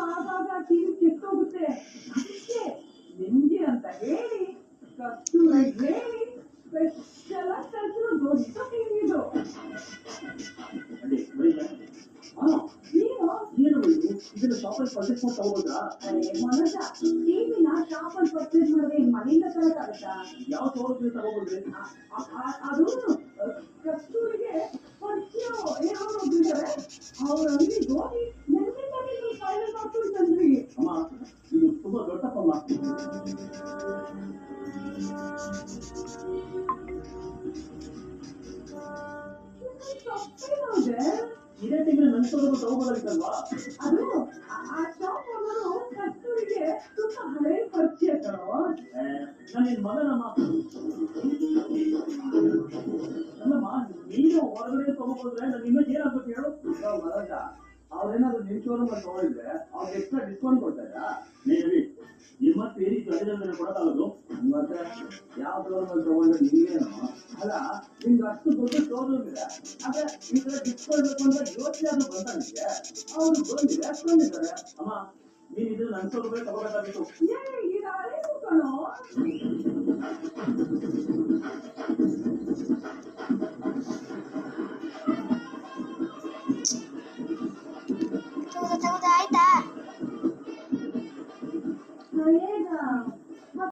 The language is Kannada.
ಆಗಾಗ ಟಿವಿ ಕೆಟ್ಟೋಗುತ್ತೆ. ಅದಕ್ಕೆ ನಿಮ್ಗೆ ಅಂತ ಹೇಳಿ ಕಸ್ತೂರಿ ಹೇಳಿ ಸ್ಪೆಷಲ್ ಆಗಿ ತರಿಸಿರೋ ದೊಡ್ಡ ಟಿವಿ ಇದು. ಇದನ್ನ ಶಾಪಲ್ಲಿ ಪರ್ಚೇಸ್ ಮಾಡಿ ತಗೋಬೋದಾ? ಮನೋಜ, ಟಿವಿನ ಶಾಪಲ್ಲಿ ಪರ್ಚೇಸ್ ಮಾಡಿದ್ರೆ ಮನೆಯಿಂದ ತಗೋಕ್ಕಾಗತ್ತಾ? ಯಾವ ಸೌಲಭ್ಯ ತಗೋಬೋದ್ರಿ? ಅದು ಕಸ್ತೂರಿಗೆ ಪರಿಚಯ ಇರೋರಿದ್ದಾರೆ. ಅವ್ರ ಅಂಗಡಿಗೆ ಹೋಗಿ ನೆನ್ನೆ ಫೈನಲ್ ಮಾಡ್ಕೊಂಡು ತಂದ್ರಿ. ಅಮ್ಮ, ಇದು ತುಂಬಾ ದೊಡ್ಡಪ್ಪಮ್ಮ. ಇದೇ ತಿಂಗಳು ನನ್ನ ಸೌಲಭ್ಯ ತಗೋಬೋದಾಗಿತ್ತಲ್ವಾ? ಅದು ಆ ಶಾಪ್ ಓನರು ಕಸ್ತೂರಿಗೆ ತುಂಬಾ ಹಳೆ ಪರಿಚಯ ಕಣೋ. ನಾನು ನಿನ್ ಮಗನಮ್ಮ. ಅಲ್ಲಮ್ಮ, ನೀನು ಹೊರಗಡೆ ತಗೋಬೋದ್ರೆ ನಾನು ಇಮೇಜ್ ಏನಾಗ್ಬೇಕು ಹೇಳು? ಮಹಾರಾಜ, ಅವ್ರೇನಾದ್ರು ನಿಮ್ ಶೋರೂಮ್ ಅಲ್ಲಿ ತಗೊಂಡಿದ್ರೆ ಅವ್ರಿಗೆ ಎಕ್ಸ್ಟ್ರಾ ಡಿಸ್ಕೌಂಟ್ ಕೊಡ್ತಾರಾ? ನೀವಿ ನಿಮ್ಮತ್ತೆ ಈ ರೀತಿ ಅಡಿದಲ್ಲಿ ಕೊಡೋದಾಗದು. ಮತ್ತೆ ಯಾವ ಶೋರೂಮ್ ಅಲ್ಲಿ ತಗೊಂಡ್ರೆ ನಿಮ್ಗೇನು? ಅಲ್ಲ, ನಿಮ್ಗೆ ಅಷ್ಟು ದೊಡ್ಡ ಶೋರೂಮ್ ಇದೆ, ಆದ್ರೆ ಈ ತರ ಡಿಸ್ಕೌಂಟ್ ಬೇಕು ಅಂತ ಯೋಚನೆ ಆದ್ರೂ ಬಂತ ನಿಮ್ಗೆ? ಅವ್ರು ಬಂದಿದ್ದಾರೆ. ಅಮ್ಮ, ನೀನ್ ಇದು ನನ್ನ ಸೌಲಭ್ಯ ತಗೋಬೇಕಾಗಿತ್ತು. ಇದು ಹಳೇದು ಕಣೋ.